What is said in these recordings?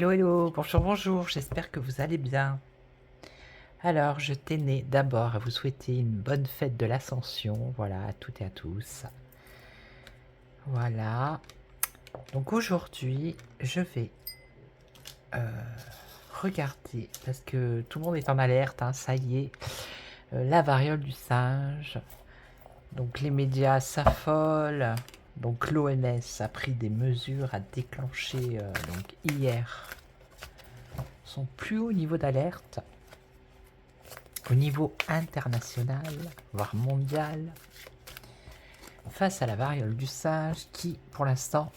Hello, hello, bonjour, bonjour, j'espère que vous allez bien. Alors, je tenais d'abord à vous souhaiter une bonne fête de l'Ascension, voilà, à toutes et à tous. Voilà, donc aujourd'hui, je vais regarder, parce que tout le monde est en alerte, hein, ça y est, la variole du singe. Donc les médias s'affolent, donc l'OMS a pris des mesures à déclencher donc hier son plus haut niveau d'alerte au niveau international, voire mondial, face à la variole du singe qui, pour l'instant,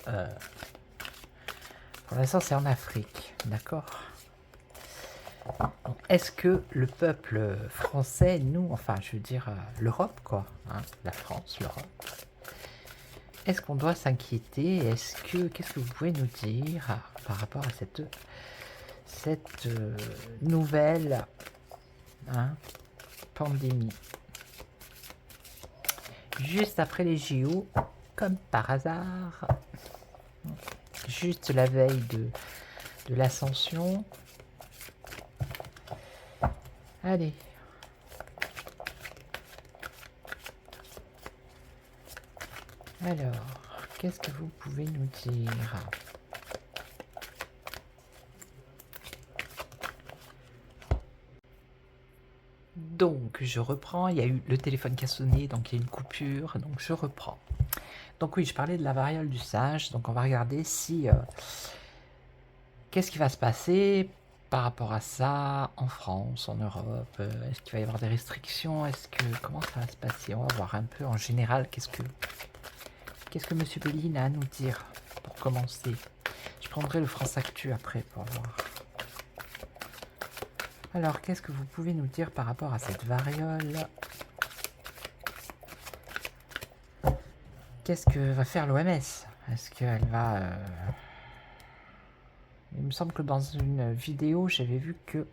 c'est en Afrique, d'accord. Est-ce que le peuple français, nous, enfin, je veux dire l'Europe, quoi, hein, la France, l'Europe, est-ce qu'on doit s'inquiéter? Qu'est-ce que vous pouvez nous dire par rapport à cette nouvelle pandémie? Juste après les JO, comme par hasard, juste la veille de l'Ascension. Allez. Alors, qu'est-ce que vous pouvez nous dire? Donc, je reprends. Il y a eu le téléphone qui a sonné, donc il y a une coupure. Donc, je reprends. Donc oui, je parlais de la variole du singe. Donc, on va regarder si... qu'est-ce qui va se passer par rapport à ça en France, en Europe? Est-ce qu'il va y avoir des restrictions? Comment ça va se passer? On va voir un peu en général qu'est-ce que Monsieur Béline a à nous dire pour commencer. Je prendrai le France Actu après pour voir. Alors, qu'est-ce que vous pouvez nous dire par rapport à cette variole? Qu'est-ce que va faire l'OMS? Est-ce qu'elle va... Il me semble que dans une vidéo, j'avais vu que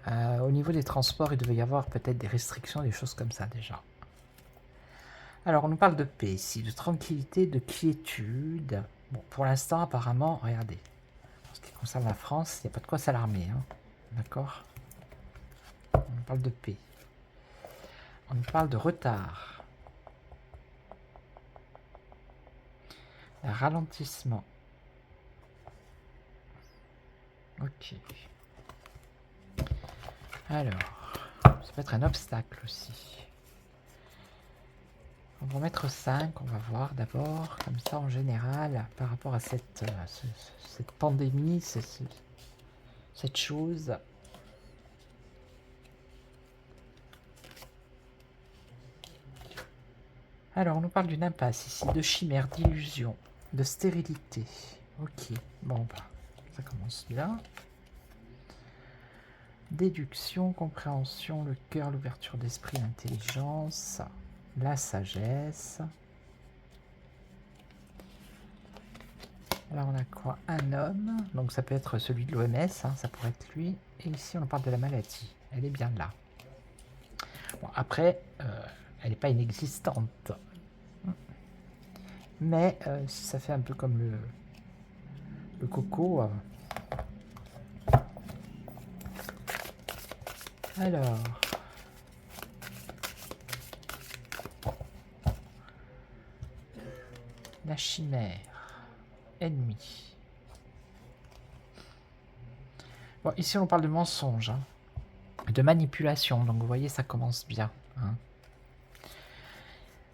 au niveau des transports, il devait y avoir peut-être des restrictions, des choses comme ça déjà. Alors, on nous parle de paix ici, de tranquillité, de quiétude. Bon, pour l'instant, apparemment, regardez. En ce qui concerne la France, il n'y a pas de quoi s'alarmer, hein. D'accord? On nous parle de paix. On nous parle de retard. Un ralentissement. Ok. Alors, ça peut être un obstacle aussi. On va mettre 5, on va voir d'abord, comme ça en général, par rapport à cette pandémie, cette chose. Alors, on nous parle d'une impasse ici, de chimère, d'illusion, de stérilité. Ok, bon, bah, ça commence bien. Déduction, compréhension, le cœur, l'ouverture d'esprit, l'intelligence, la sagesse. Là, on a quoi? Un homme, donc ça peut être celui de l'OMS, hein, ça pourrait être lui. Et ici, on parle de la maladie. Elle est bien là. Bon, après, elle n'est pas inexistante. Mais si ça fait un peu comme le coco. Alors. La chimère. Ennemi. Bon, ici on parle de mensonge, hein, de manipulation, donc vous voyez ça commence bien. Hein.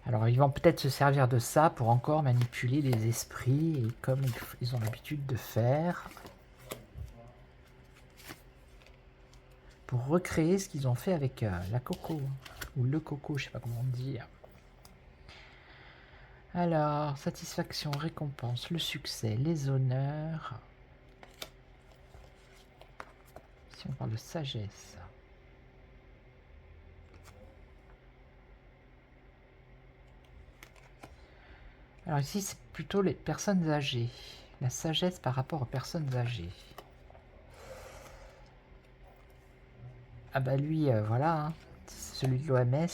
Alors ils vont peut-être se servir de ça pour encore manipuler les esprits, et comme ils ont l'habitude de faire, pour recréer ce qu'ils ont fait avec la coco, ou le coco, je sais pas comment on dit. Alors, satisfaction, récompense, le succès, les honneurs. Si on parle de sagesse. Alors ici, c'est plutôt les personnes âgées. La sagesse par rapport aux personnes âgées. Ah bah lui, voilà, hein, celui de l'OMS,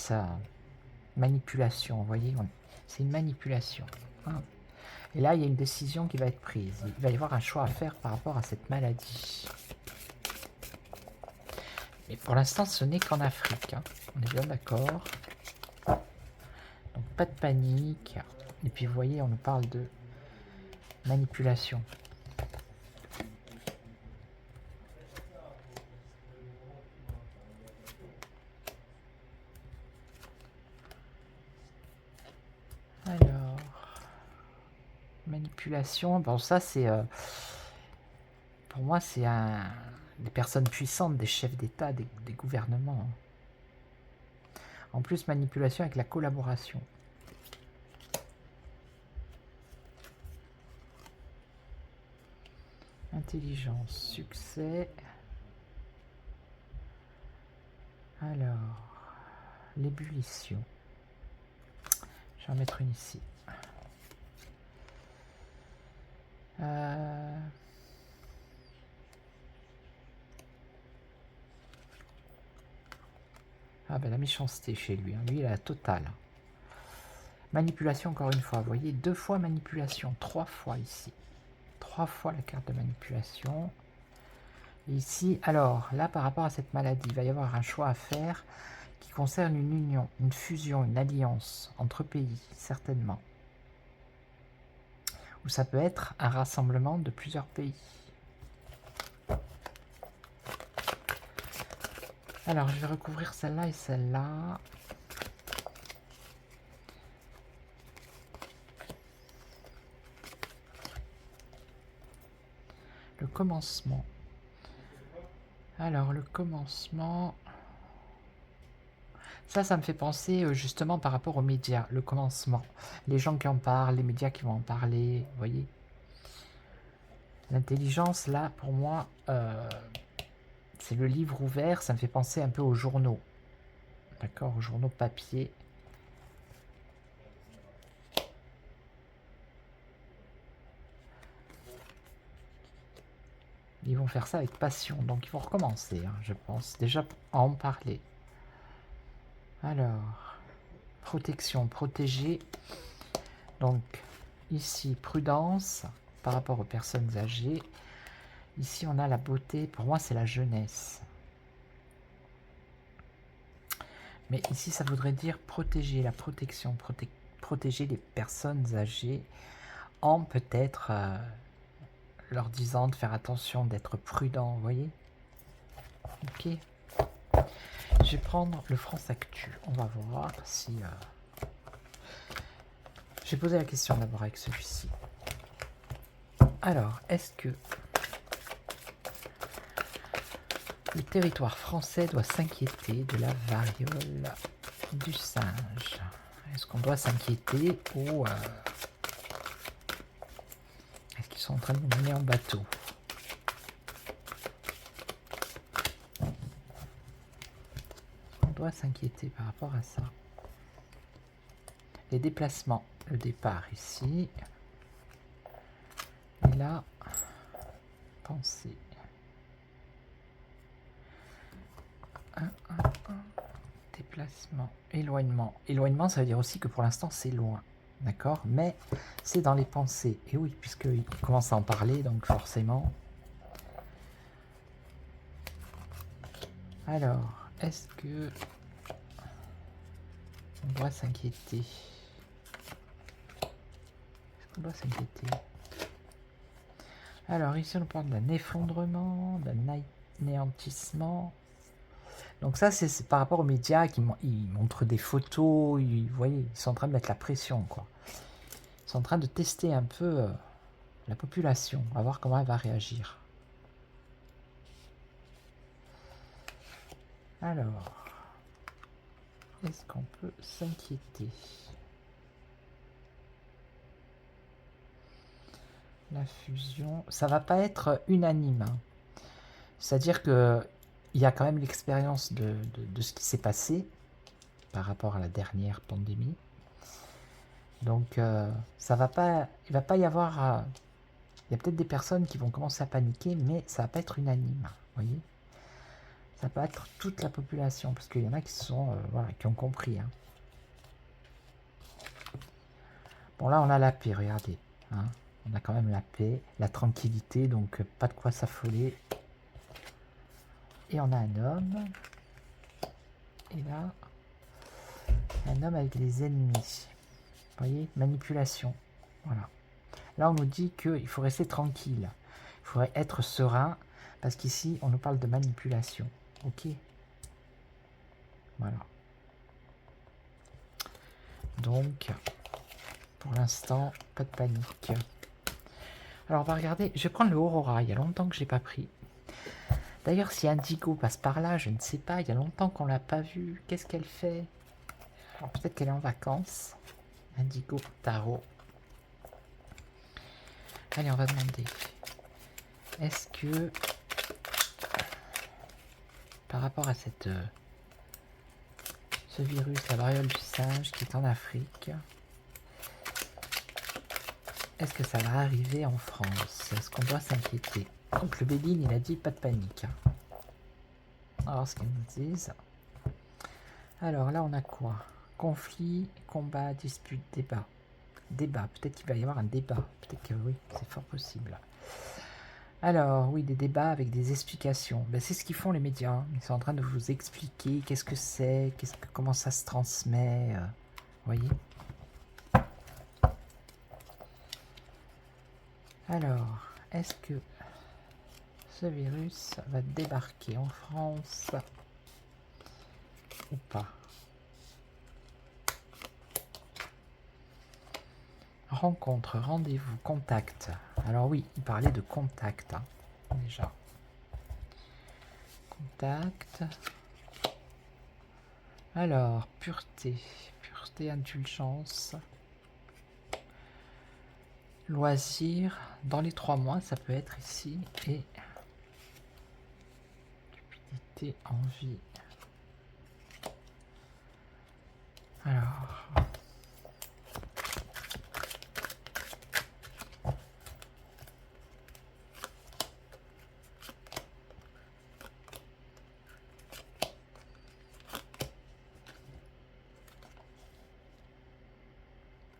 manipulation, vous voyez, c'est une manipulation. Hein. Et là, il y a une décision qui va être prise. Il va y avoir un choix à faire par rapport à cette maladie. Mais pour l'instant, ce n'est qu'en Afrique, hein. On est bien d'accord. Donc, pas de panique. Et puis, vous voyez, on nous parle de manipulation. Alors, manipulation, bon ça c'est, pour moi c'est des personnes puissantes, des chefs d'État, des gouvernements. En plus manipulation avec la collaboration. Intelligence, succès. Alors, l'ébullition. Je vais en mettre une ici. Ah ben la méchanceté chez lui, hein. Lui il a la totale. Manipulation encore une fois, vous voyez, 2 fois manipulation, 3 fois ici. 3 fois la carte de manipulation. Et ici, alors là par rapport à cette maladie, il va y avoir un choix à faire qui concerne une union, une fusion, une alliance entre pays, certainement. Ou ça peut être un rassemblement de plusieurs pays. Alors, je vais recouvrir celle-là et celle-là. Le commencement. Alors, le commencement... Ça me fait penser justement par rapport aux médias, le commencement. Les gens qui en parlent, les médias qui vont en parler, vous voyez. L'intelligence, là, pour moi, c'est le livre ouvert, ça me fait penser un peu aux journaux. D'accord, aux journaux papier. Ils vont faire ça avec passion, donc ils vont recommencer, hein, je pense. Déjà, à en parler. Alors, protection, protéger. Donc, ici, prudence par rapport aux personnes âgées. Ici, on a la beauté. Pour moi, c'est la jeunesse. Mais ici, ça voudrait dire protéger, la protection. Protéger les personnes âgées en peut-être leur disant de faire attention, d'être prudent, vous voyez. Ok. Je vais prendre le France Actu. On va voir si... J'ai posé la question d'abord avec celui-ci. Alors, est-ce que le territoire français doit s'inquiéter de la variole du singe? Est-ce qu'on doit s'inquiéter ou est-ce qu'ils sont en train de nous mener en bateau? On doit s'inquiéter par rapport à ça. Les déplacements, le départ ici. Et là, pensée. Déplacement, éloignement. Éloignement, ça veut dire aussi que pour l'instant, c'est loin. D'accord? Mais c'est dans les pensées. Et oui, puisqu'il commence à en parler, donc forcément. Alors, est-ce que on doit s'inquiéter? Est-ce qu'on doit s'inquiéter? Alors, ici, on parle d'un effondrement, d'un anéantissement. Donc ça, c'est par rapport aux médias qui montrent des photos, vous voyez, ils sont en train de mettre la pression, quoi. Ils sont en train de tester un peu la population, à voir comment elle va réagir. Alors, est-ce qu'on peut s'inquiéter? La fusion, ça va pas être unanime, hein. C'est-à-dire que il y a quand même l'expérience de ce qui s'est passé par rapport à la dernière pandémie. Donc, ça va pas, il va pas y avoir... il y a peut-être des personnes qui vont commencer à paniquer, mais ça va pas être unanime, vous voyez. Ça va pas être toute la population, parce qu'il y en a qui sont, voilà, qui ont compris, hein. Bon, là, on a la paix, regardez. Hein. On a quand même la paix, la tranquillité, donc pas de quoi s'affoler. Et on a un homme. Et là, un homme avec des ennemis. Vous voyez, manipulation. Voilà. Là, on nous dit qu'il faut rester tranquille. Il faudrait être serein, parce qu'ici, on nous parle de manipulation. Ok. Voilà. Donc, pour l'instant, pas de panique. Alors, on va regarder. Je vais prendre le Aurora. Il y a longtemps que je l'ai pas pris. D'ailleurs, si Indigo passe par là, je ne sais pas. Il y a longtemps qu'on l'a pas vue. Qu'est-ce qu'elle fait? Alors, peut-être qu'elle est en vacances. Indigo Tarot. Allez, on va demander. Est-ce que, par rapport à cette, ce virus, la variole du singe qui est en Afrique, est-ce que ça va arriver en France? Est-ce qu'on doit s'inquiéter? Donc le Béline, il a dit pas de panique. Alors ce qu'ils nous disent. Alors là on a quoi? Conflit, combat, dispute, débat. Débat, peut-être qu'il va y avoir un débat. Peut-être que oui, c'est fort possible. Alors oui, des débats avec des explications. Ben, c'est ce qu'ils font les médias. Ils sont en train de vous expliquer qu'est-ce que c'est, comment ça se transmet. Vous voyez? Alors, est-ce que ce virus va débarquer en France ou pas? Rencontre, rendez-vous, contact. Alors oui, il parlait de contact, hein, déjà. Contact. Alors, pureté, indulgence. Loisir, dans les 3 mois, ça peut être ici. Et cupidité, envie. Alors...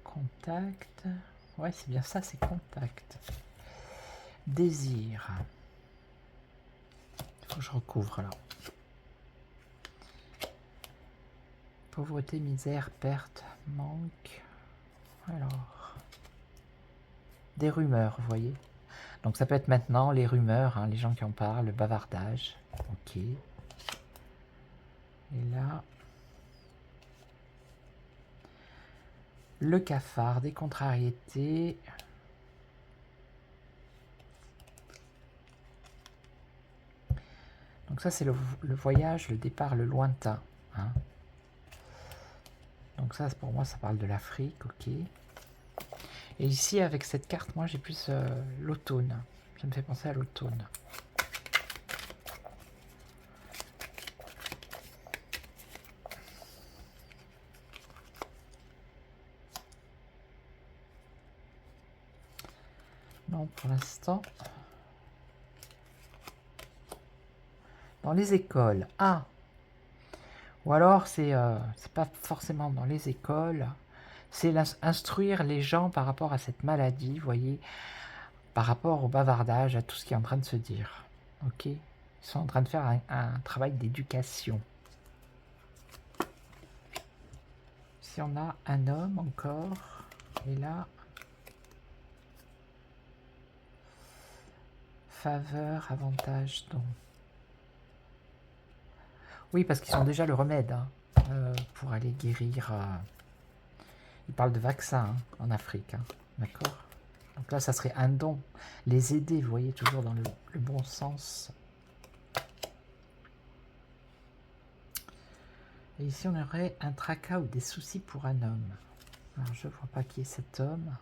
Contact. Ouais, c'est bien ça, c'est contact. Désir. Il faut que je recouvre là. Pauvreté, misère, perte, manque. Alors. Des rumeurs, vous voyez. Donc ça peut être maintenant les rumeurs, hein, les gens qui en parlent, le bavardage. Ok. Et là. Le cafard, des contrariétés. Donc ça c'est le voyage, le départ, le lointain. Hein. Donc ça pour moi ça parle de l'Afrique, ok. Et ici avec cette carte, moi j'ai plus l'automne. Ça me fait penser à l'automne. Non, pour l'instant. Dans les écoles. Ah. Ou alors c'est pas forcément dans les écoles. C'est instruire les gens par rapport à cette maladie, vous voyez, par rapport au bavardage, à tout ce qui est en train de se dire. Ok. Ils sont en train de faire un travail d'éducation. Si on a un homme encore, et là, faveur, avantage, don. Oui, parce qu'ils ont déjà le remède hein, pour aller guérir. Ils parlent de vaccins hein, en Afrique, hein, d'accord? Donc là, ça serait un don. Les aider, vous voyez, toujours dans le bon sens. Et ici, on aurait un tracas ou des soucis pour un homme. Alors, je ne vois pas qui est cet homme.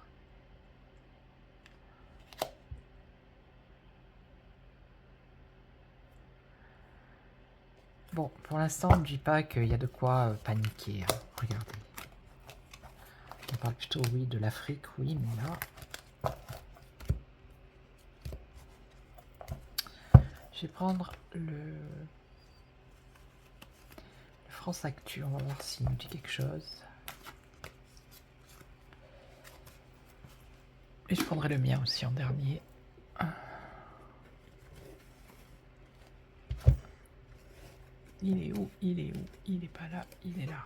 Bon, pour l'instant, on ne dit pas qu'il y a de quoi paniquer. Hein. Regardez. On parle plutôt, oui, de l'Afrique, oui, mais là... Je vais prendre le France Actu, on va voir s'il nous dit quelque chose. Et je prendrai le mien aussi en dernier. Il est où? Il est où? Il est pas là, il est là.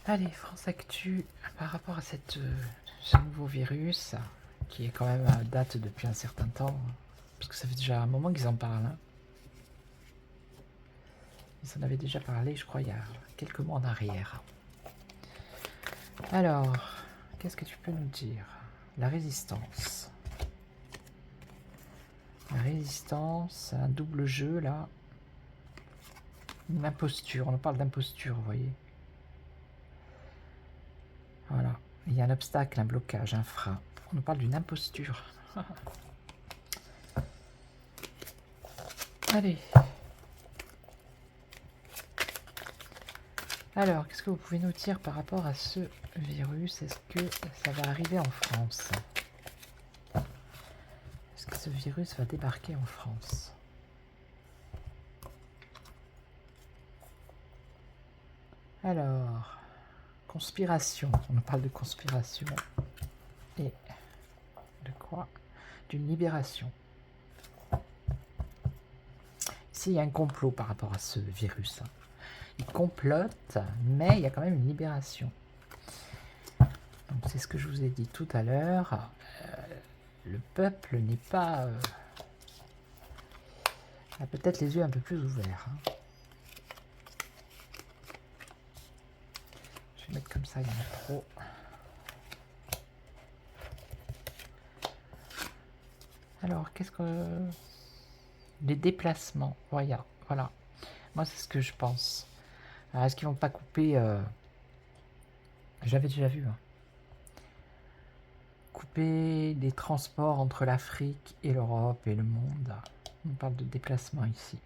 Allez, France Actu, par rapport à ce nouveau virus, qui est quand même à date depuis un certain temps, parce que ça fait déjà un moment qu'ils en parlent. Hein. Ils en avaient déjà parlé, je crois, il y a quelques mois en arrière. Alors, qu'est-ce que tu peux nous dire? La résistance. La résistance, un double jeu, là. Une imposture, on parle d'imposture, vous voyez. Voilà, il y a un obstacle, un blocage, un frein. On nous parle d'une imposture. Allez. Alors, qu'est-ce que vous pouvez nous dire par rapport à ce virus? Est-ce que ça va arriver en France? Est-ce que ce virus va débarquer en France? Alors, conspiration. On nous parle de conspiration. Et de quoi? D'une libération. Ici, il y a un complot par rapport à ce virus. Il complote, mais il y a quand même une libération. Donc c'est ce que je vous ai dit tout à l'heure. Le peuple n'est pas... a peut-être les yeux un peu plus ouverts. Hein. Je vais mettre comme ça, il y en a trop. Alors, qu'est-ce que... Les déplacements, voilà. Moi, c'est ce que je pense. Alors, est-ce qu'ils vont pas couper... J'avais déjà vu. Hein. Couper les transports entre l'Afrique et l'Europe et le monde. On parle de déplacement ici.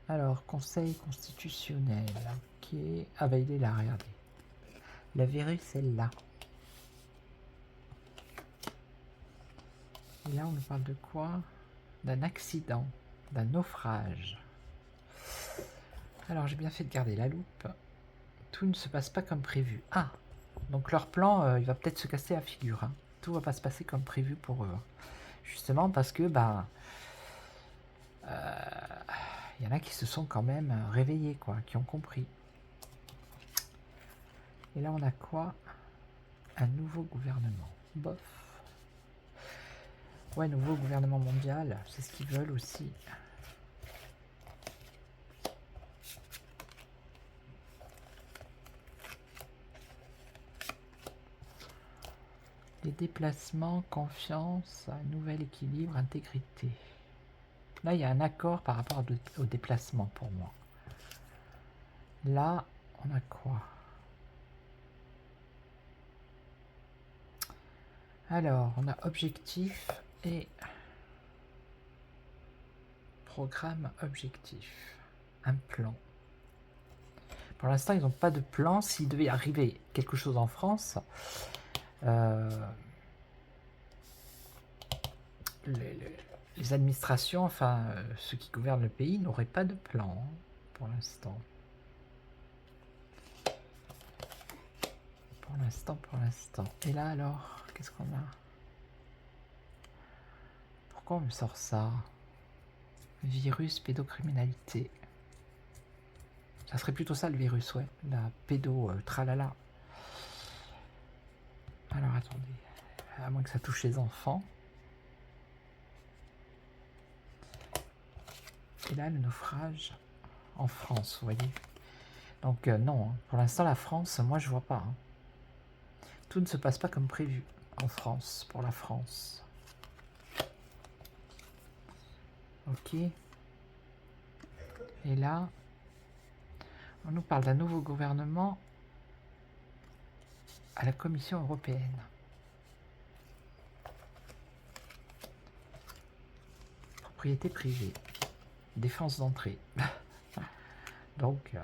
Alors, Conseil constitutionnel. Ok. Ah bah il est là, regardez. Le virus est là. Et là, on nous parle de quoi? D'un accident, d'un naufrage. Alors, j'ai bien fait de garder la loupe. Tout ne se passe pas comme prévu. Ah, donc leur plan, il va peut-être se casser la figure. Hein. Tout va pas se passer comme prévu pour eux. Hein. Justement parce que, bah, y en a qui se sont quand même réveillés, quoi, qui ont compris. Et là, on a quoi? Un nouveau gouvernement. Bof. Ouais, nouveau gouvernement mondial, c'est ce qu'ils veulent aussi. Les déplacements, confiance, un nouvel équilibre, intégrité. Là, il y a un accord par rapport au déplacement pour moi. Là, on a quoi? Alors, on a objectif et programme objectif. Un plan. Pour l'instant, ils n'ont pas de plan. S'il devait arriver quelque chose en France, les administrations, enfin ceux qui gouvernent le pays, n'auraient pas de plan pour l'instant. Pour l'instant. Et là alors, qu'est-ce qu'on a? Pourquoi on me sort ça? Virus, pédocriminalité. Ça serait plutôt ça le virus, ouais. La pédo, tralala. Alors attendez, à moins que ça touche les enfants. Et là, le naufrage en France, vous voyez. Donc non, hein. Pour l'instant, la France, moi je vois pas. Hein. Tout ne se passe pas comme prévu en France, pour la France. Ok. Et là, on nous parle d'un nouveau gouvernement à la Commission européenne. Propriété privée. Défense d'entrée. Donc...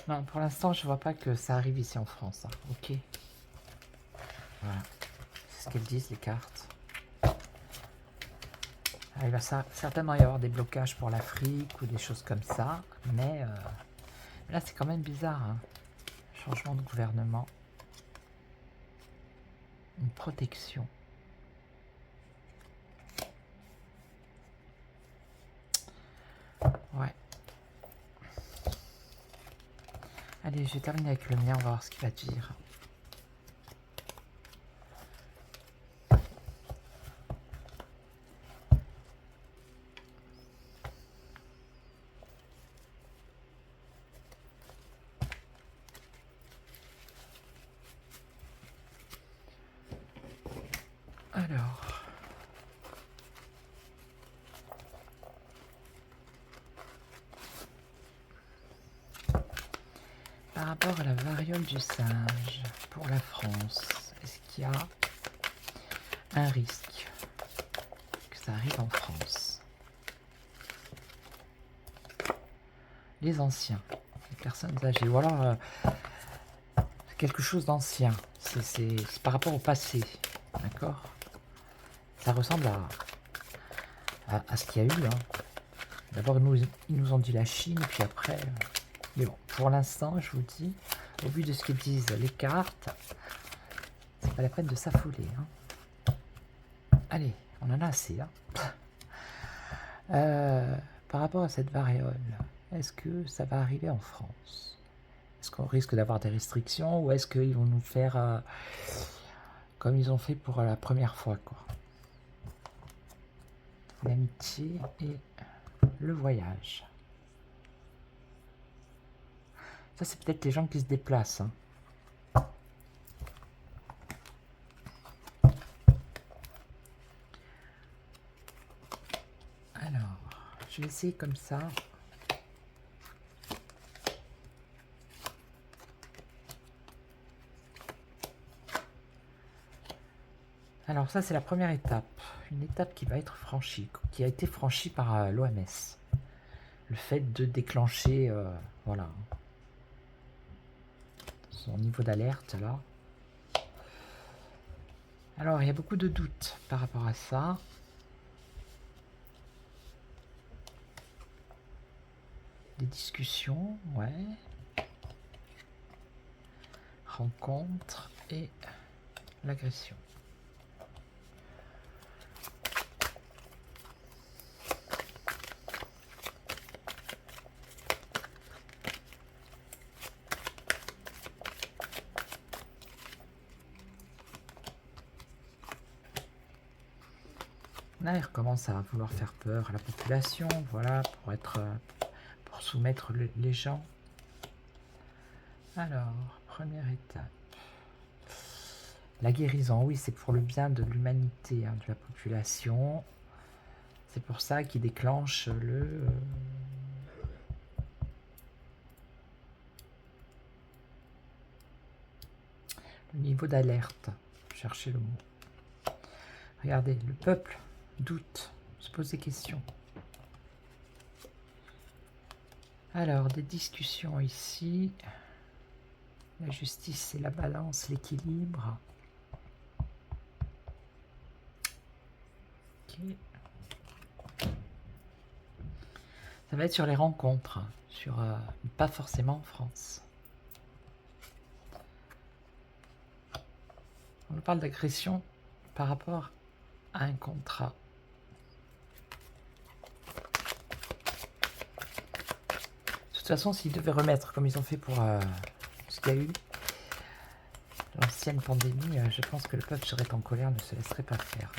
non, pour l'instant, je vois pas que ça arrive ici en France. Hein. Ok. Voilà. C'est ce qu'elles disent, les cartes. Il va certainement y avoir des blocages pour l'Afrique ou des choses comme ça, mais là c'est quand même bizarre, hein. Changement de gouvernement, une protection. Ouais. Allez, je vais terminer avec le mien, on va voir ce qu'il va dire. Alors, par rapport à la variole du singe pour la France, est-ce qu'il y a un risque que ça arrive en France? Les anciens, les personnes âgées, ou alors quelque chose d'ancien, c'est par rapport au passé, d'accord? Ça ressemble à ce qu'il y a eu, hein. D'abord, ils nous ont dit la Chine, puis après... mais bon, pour l'instant, je vous dis, au vu de ce que disent les cartes, c'est pas la peine de s'affoler, hein. Allez, on en a assez, hein. Par rapport à cette variole, est-ce que ça va arriver en France? Est-ce qu'on risque d'avoir des restrictions ou est-ce qu'ils vont nous faire comme ils ont fait pour la première fois, quoi? L'amitié et le voyage. Ça, c'est peut-être les gens qui se déplacent, hein. Alors, je vais essayer comme ça. Alors ça, c'est la première étape. Une étape qui va être franchie, qui a été franchie par l'OMS. Le fait de déclencher, voilà, son niveau d'alerte, là. Alors, il y a beaucoup de doutes par rapport à ça. Des discussions, ouais. Rencontres et l'agression. Là, il recommence à vouloir faire peur à la population, voilà, pour soumettre les gens. Alors, première étape. La guérison, oui, c'est pour le bien de l'humanité, hein, de la population. C'est pour ça qu'il déclenche le niveau d'alerte. Cherchez le mot. Regardez, le peuple doute, se pose des questions. Alors, des discussions ici. La justice, c'est la balance, l'équilibre. Ok. Ça va être sur les rencontres, pas forcément en France. On nous parle d'agression par rapport à un contrat. De toute façon, s'ils devaient remettre, comme ils ont fait pour ce qu'il y a eu, l'ancienne pandémie, je pense que le peuple serait en colère, ne se laisserait pas faire.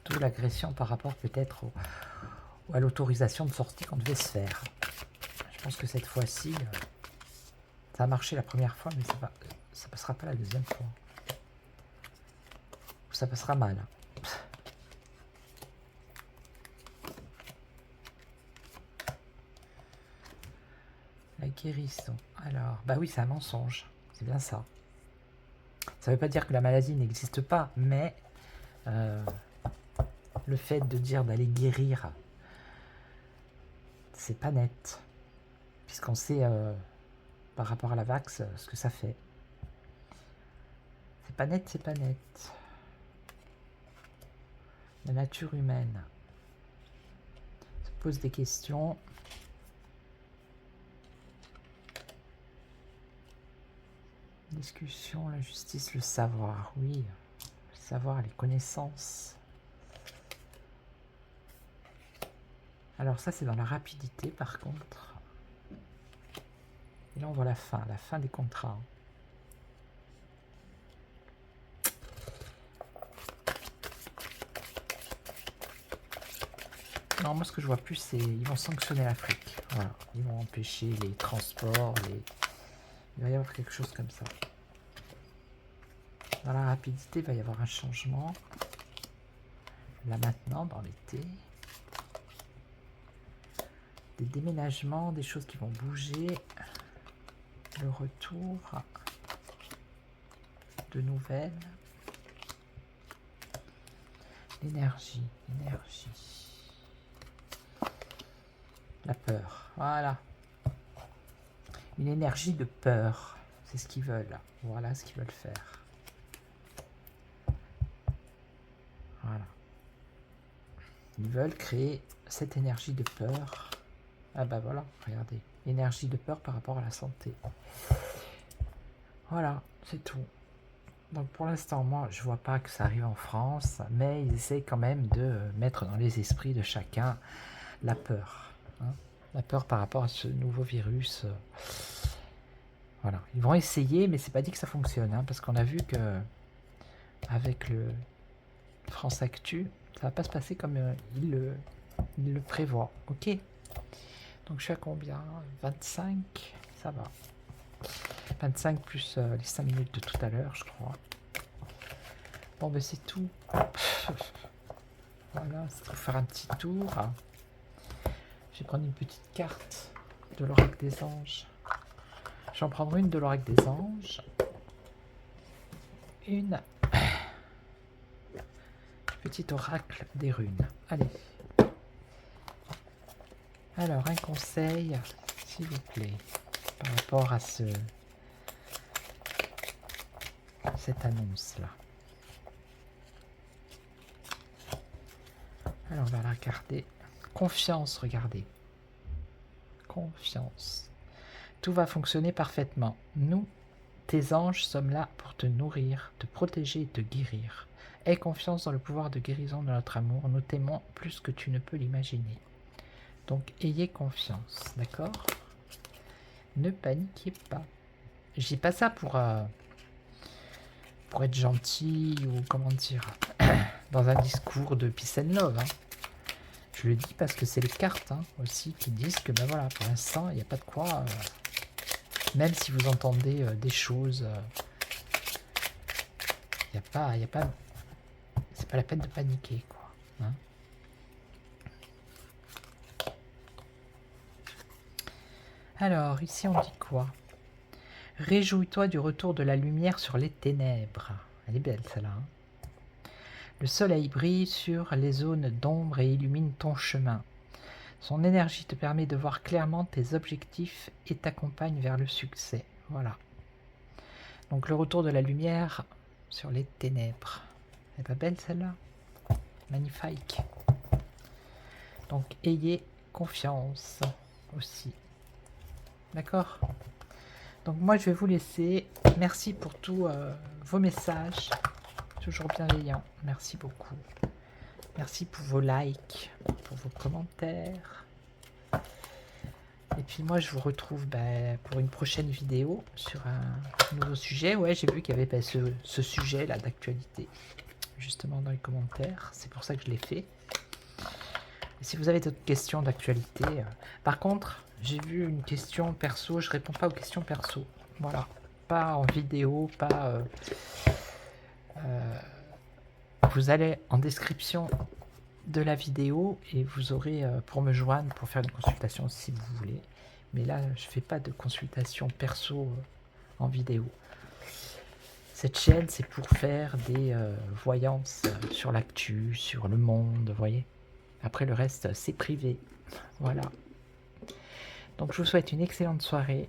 D'où l'agression par rapport peut-être à l'autorisation de sortie qu'on devait se faire. Je pense que cette fois-ci, ça a marché la première fois, mais ça passera pas la deuxième fois. Ça passera mal. La guérison. Alors, bah oui, c'est un mensonge. C'est bien ça. Ça veut pas dire que la maladie n'existe pas, mais le fait de dire d'aller guérir, c'est pas net. Puisqu'on sait, par rapport à la vax, ce que ça fait. C'est pas net, c'est pas net. La nature humaine. pose des questions. Discussion, la justice, le savoir, oui. Le savoir, les connaissances. Alors ça, c'est dans la rapidité, par contre. Et là, on voit la fin des contrats. Non, moi, ce que je vois plus, c'est ils vont sanctionner l'Afrique. Voilà. Ils vont empêcher les transports, il va y avoir quelque chose comme ça. Dans la rapidité, il va y avoir un changement. Là, maintenant, dans l'été. Des déménagements, des choses qui vont bouger. Le retour de nouvelles. L'énergie. La peur, voilà. Une énergie de peur, c'est ce qu'ils veulent. Voilà ce qu'ils veulent faire. Voilà. Ils veulent créer cette énergie de peur. Ah bah voilà, regardez. Énergie de peur par rapport à la santé. Voilà, c'est tout. Donc pour l'instant, moi, je vois pas que ça arrive en France, mais ils essayent quand même de mettre dans les esprits de chacun la peur. Hein, la peur par rapport à ce nouveau virus. Voilà, ils vont essayer, mais c'est pas dit que ça fonctionne, hein, parce qu'on a vu que avec le France Actu, ça va pas se passer comme il le prévoit. Ok. Donc je suis à combien? 25, ça va. 25 plus les 5 minutes de tout à l'heure, je crois. Bon, ben c'est tout. Voilà, c'est pour faire un petit tour. Je vais prendre une petite carte de l'oracle des anges. Je vais en prendre une de l'oracle des anges. Une petite oracle des runes. Allez. Alors, un conseil, s'il vous plaît, par rapport à cette annonce-là. Alors, on va la regarder. Confiance, regardez. Confiance. Tout va fonctionner parfaitement. Nous, tes anges, sommes là pour te nourrir, te protéger et te guérir. Aie confiance dans le pouvoir de guérison de notre amour. Nous t'aimons plus que tu ne peux l'imaginer. Donc, ayez confiance, d'accord? Ne paniquez pas. Je dis pas ça pour être gentil ou comment dire, dans un discours de peace and love. Hein. Je le dis parce que c'est les cartes aussi qui disent que ben voilà, pour l'instant, il n'y a pas de quoi. Même si vous entendez des choses, il n'y a pas, c'est pas la peine de paniquer, quoi. Hein. Alors, ici on dit quoi? Réjouis-toi du retour de la lumière sur les ténèbres. Elle est belle celle-là. Hein. Le soleil brille sur les zones d'ombre et illumine ton chemin. Son énergie te permet de voir clairement tes objectifs et t'accompagne vers le succès. Voilà. Donc le retour de la lumière sur les ténèbres. Elle est pas belle celle-là? Magnifique. Donc ayez confiance aussi. D'accord? Donc moi je vais vous laisser. Merci pour tous vos messages. Toujours bienveillants. Merci beaucoup. Merci pour vos likes, pour vos commentaires. Et puis moi je vous retrouve pour une prochaine vidéo sur un nouveau sujet. Ouais, j'ai vu qu'il y avait ce sujet là d'actualité justement dans les commentaires. C'est pour ça que je l'ai fait. Et si vous avez d'autres questions d'actualité, par contre, j'ai vu une question perso, je réponds pas aux questions perso. Voilà, pas en vidéo, pas. Vous allez en description de la vidéo et vous aurez pour me joindre pour faire une consultation si vous voulez. Mais là, je fais pas de consultation perso en vidéo. Cette chaîne, c'est pour faire des voyances sur l'actu, sur le monde, vous voyez. Après, le reste, c'est privé. Voilà. Donc, je vous souhaite une excellente soirée.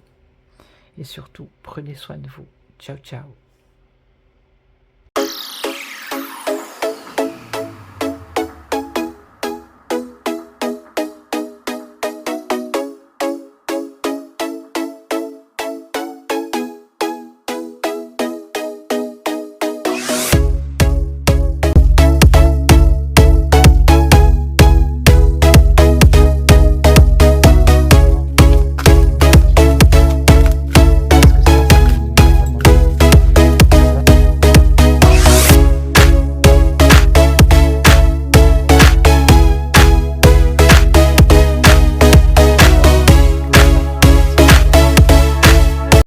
Et surtout, prenez soin de vous. Ciao, ciao.